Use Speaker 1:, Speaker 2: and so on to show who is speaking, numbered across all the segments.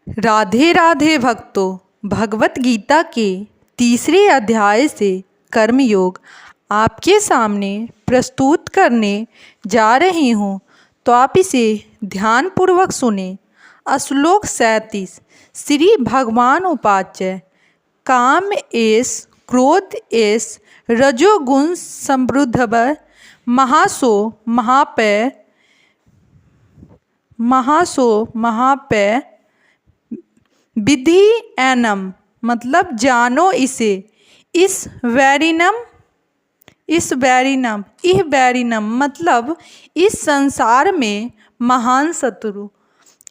Speaker 1: राधे राधे भक्तों, भगवत गीता के तीसरे अध्याय से कर्मयोग आपके सामने प्रस्तुत करने जा रही हूँ, तो आप इसे ध्यानपूर्वक सुने। श्लोक 37। श्री भगवान उवाच काम एष क्रोध एष रजोगुण समृद्धव महासो महापय विधि एनम, मतलब जानो इसे। इस वैरिनम मतलब इस संसार में महान शत्रु।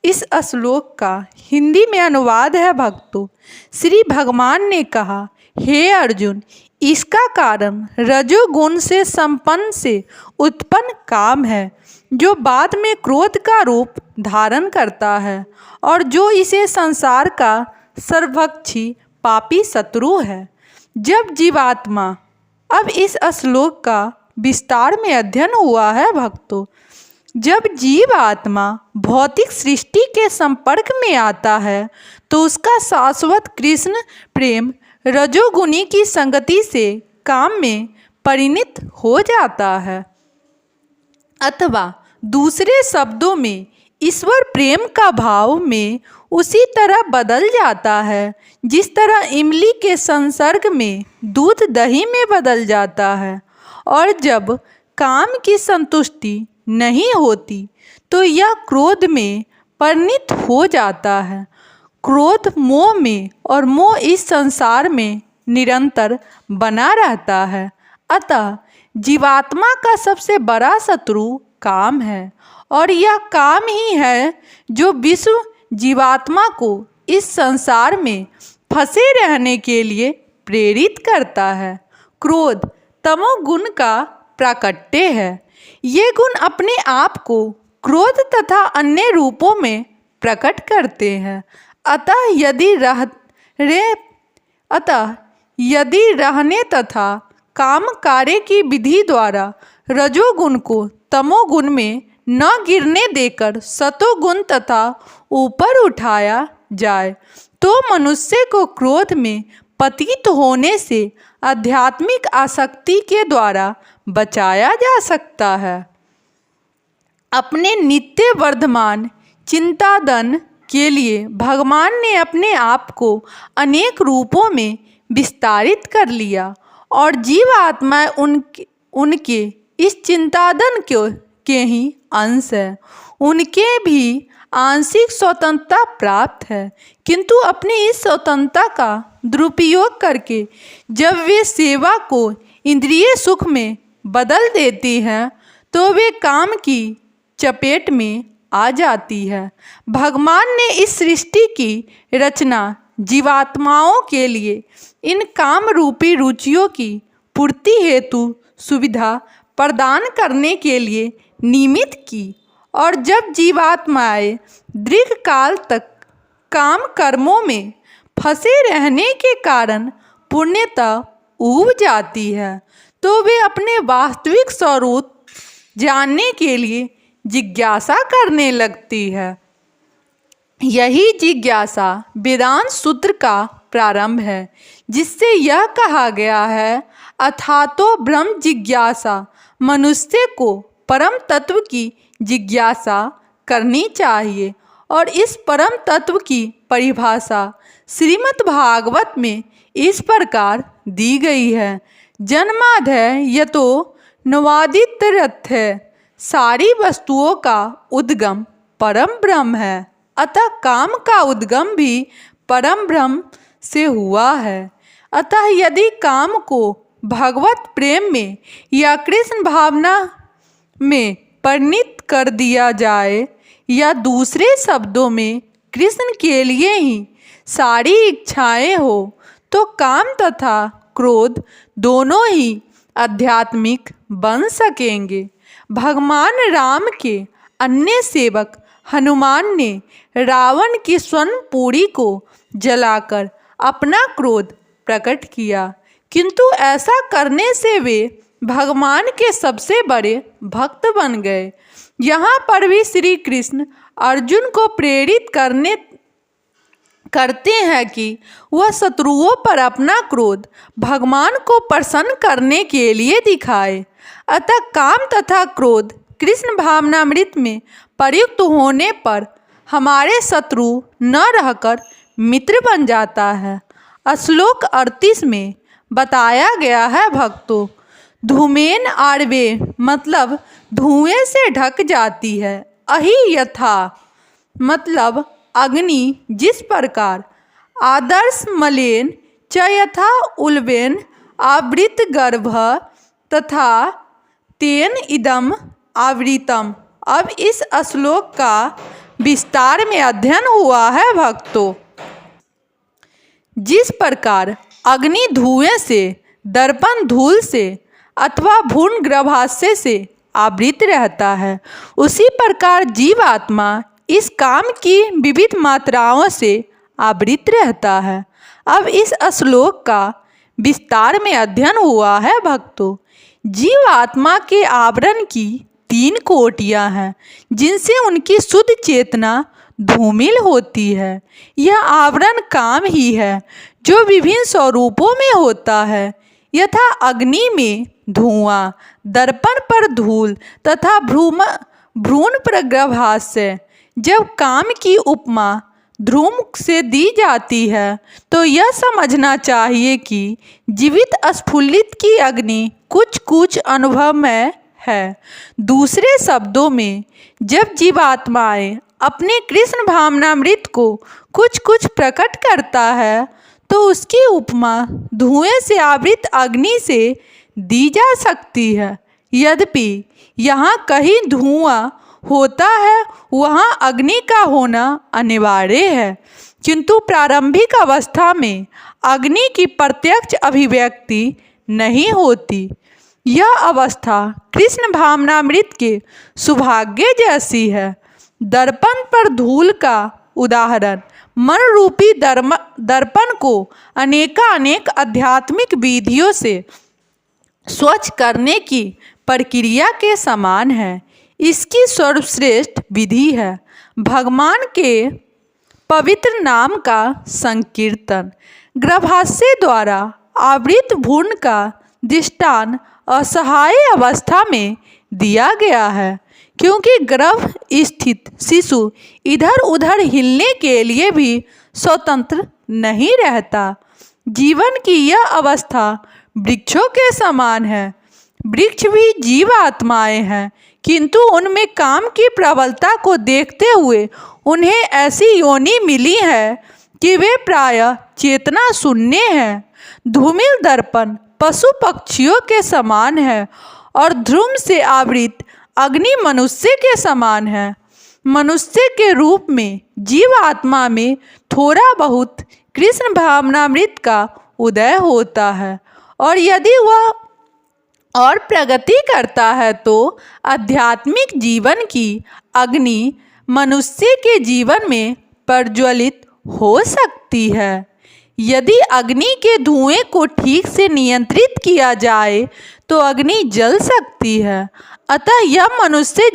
Speaker 1: इस श्लोक का हिंदी में अनुवाद है भक्तों। श्री भगवान ने कहा, हे अर्जुन, इसका कारण रजोगुण से संपन्न से उत्पन्न काम है, जो बाद में क्रोध का रूप धारण करता है और जो इसे संसार का सर्वभक्षी पापी शत्रु है। जब जीवात्मा, अब इस श्लोक का विस्तार में अध्ययन हुआ है भक्तों, जब जीवात्मा भौतिक सृष्टि के संपर्क में आता है तो उसका शाश्वत कृष्ण प्रेम रजोगुणी की संगति से काम में परिणत हो जाता है, अथवा दूसरे शब्दों में ईश्वर प्रेम का भाव में उसी तरह बदल जाता है जिस तरह इमली के संसर्ग में दूध दही में बदल जाता है। और जब काम की संतुष्टि नहीं होती तो यह क्रोध में परिणत हो जाता है। क्रोध मोह में और मोह इस संसार में निरंतर बना रहता है। अतः जीवात्मा का सबसे बड़ा शत्रु काम है और यह काम ही है जो विश्व जीवात्मा को इस संसार में फंसे रहने के लिए प्रेरित करता है। क्रोध तमोगुण का प्राकट्य है। ये गुण अपने आप को क्रोध तथा अन्य रूपों में प्रकट करते हैं। अतः यदि रहने तथा काम कार्य की विधि द्वारा रजोगुण को तमोगुण में न गिरने देकर सतोगुण तथा ऊपर उठाया जाए तो मनुष्य को क्रोध में पतित होने से आध्यात्मिक आसक्ति के द्वारा बचाया जा सकता है। अपने नित्य वर्धमान चिंतादन के लिए भगवान ने अपने आप को अनेक रूपों में विस्तारित कर लिया और जीवात्मा उनके इस चिंतादन के ही अंश है। उनके भी आंशिक स्वतंत्रता प्राप्त है, किंतु अपनी इस स्वतंत्रता का दुरुपयोग करके जब वे सेवा को इंद्रिय सुख में बदल देती हैं तो वे काम की चपेट में आ जाती है। भगवान ने इस सृष्टि की रचना जीवात्माओं के लिए इन काम रूपी रुचियों की पूर्ति हेतु सुविधा प्रदान करने के लिए निमित्त की, और जब जीवात्माएं दीर्घ काल तक काम कर्मों में फंसे रहने के कारण पूर्णतः ऊब जाती है तो वे अपने वास्तविक स्वरूप जानने के लिए जिज्ञासा करने लगती है। यही जिज्ञासा वेदांत सूत्र का प्रारंभ है, जिससे यह कहा गया है, अथातो ब्रह्म जिज्ञासा। मनुष्य को परम तत्व की जिज्ञासा करनी चाहिए और इस परम तत्व की परिभाषा श्रीमद् भागवत में इस प्रकार दी गई है, जन्मादय यतो नवादितरथ्य, सारी वस्तुओं का उद्गम परम ब्रह्म है। अतः काम का उद्गम भी परम ब्रह्म से हुआ है। अतः यदि काम को भगवत प्रेम में या कृष्ण भावना में परिणत कर दिया जाए, या दूसरे शब्दों में कृष्ण के लिए ही सारी इच्छाएं हो, तो काम तथा क्रोध दोनों ही आध्यात्मिक बन सकेंगे। भगवान राम के अन्य सेवक हनुमान ने रावण की स्वर्ण पूरी को जलाकर अपना क्रोध प्रकट किया, किंतु ऐसा करने से वे भगवान के सबसे बड़े भक्त बन गए। यहाँ पर भी श्री कृष्ण अर्जुन को प्रेरित करने करते हैं कि वह शत्रुओं पर अपना क्रोध भगवान को प्रसन्न करने के लिए दिखाए। अतः काम तथा क्रोध कृष्ण भावनामृत में प्रयुक्त होने पर हमारे शत्रु न रहकर मित्र बन जाता है। श्लोक 38 में बताया गया है भक्तों, धूमेन आर्वे मतलब धुएं से ढक जाती है। अहि यथा मतलब अग्नि जिस प्रकार, आदर्श मलेन च यथा उल्बेन आवृत गर्भ तथा तेन इदम आवृतम। अब इस श्लोक का विस्तार में अध्ययन हुआ है भक्तों। जिस प्रकार अग्नि धुएं से, दर्पण धूल से अथवा भूर्ण गर्भाशय से आवृत रहता है, उसी प्रकार जीवात्मा इस काम की विविध मात्राओं से आवृत रहता है। अब इस श्लोक का विस्तार में अध्ययन हुआ है भक्तों। जीवात्मा के आवरण की 3 कोटियां हैं, जिनसे उनकी शुद्ध चेतना धूमिल होती है। यह आवरण काम ही है जो विभिन्न स्वरूपों में होता है, यथा अग्नि में धुआं, दर्पण पर धूल तथा भ्रूण पर गर्भाशय। जब काम की उपमा ध्रुव से दी जाती है तो यह समझना चाहिए कि जीवित स्फुलित की अग्नि कुछ कुछ अनुभव में है। दूसरे शब्दों में, जब जीवात्माएं अपने कृष्ण भावनामृत को कुछ कुछ प्रकट करता है तो उसकी उपमा धुएं से आवृत अग्नि से दी जा सकती है। यद्यपि यहाँ कहीं धुआं होता है वहाँ अग्नि का होना अनिवार्य है, किंतु प्रारंभिक अवस्था में अग्नि की प्रत्यक्ष अभिव्यक्ति नहीं होती। यह अवस्था कृष्ण भावनामृत के सौभाग्य जैसी है। दर्पण पर धूल का उदाहरण मन रूपी दर्पण को अनेक आध्यात्मिक विधियों से स्वच्छ करने की प्रक्रिया के समान है। इसकी सर्वश्रेष्ठ विधि है भगवान के पवित्र नाम का संकीर्तन। गर्भाशय द्वारा आवृत भ्रूण का दृष्टांत असहाय अवस्था में दिया गया है, क्योंकि गर्भ स्थित शिशु इधर उधर हिलने के लिए भी स्वतंत्र नहीं रहता। जीवन की यह अवस्था वृक्षों के समान है। वृक्ष भी जीव आत्माएं हैं, किंतु उनमें काम की प्रबलता को देखते हुए उन्हें ऐसी योनि मिली है कि वे प्रायः चेतना शून्य हैं। धूमिल दर्पण पशु पक्षियों के समान है और ध्रुव से आवृत अग्नि मनुष्य के समान है। मनुष्य के रूप में जीव आत्मा में थोड़ा बहुत कृष्ण भावनामृत का उदय होता है, और यदि वह और प्रगति करता है तो आध्यात्मिक जीवन की अग्नि मनुष्य के जीवन में प्रज्वलित हो सकती है। यदि अग्नि के धुएं को ठीक से नियंत्रित किया जाए तो अग्नि जल सकती है। अतः यह मनुष्य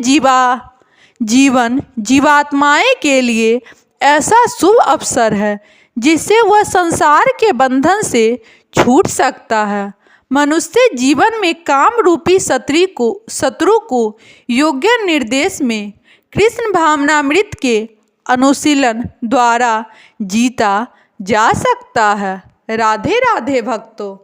Speaker 1: जीवन जीवात्माएं के लिए ऐसा शुभ अवसर है जिससे वह संसार के बंधन से छूट सकता है। मनुष्य जीवन में काम रूपी शत्रु को योग्य निर्देश में कृष्ण भावनामृत के अनुशीलन द्वारा जीता जा सकता है। राधे राधे भक्तों।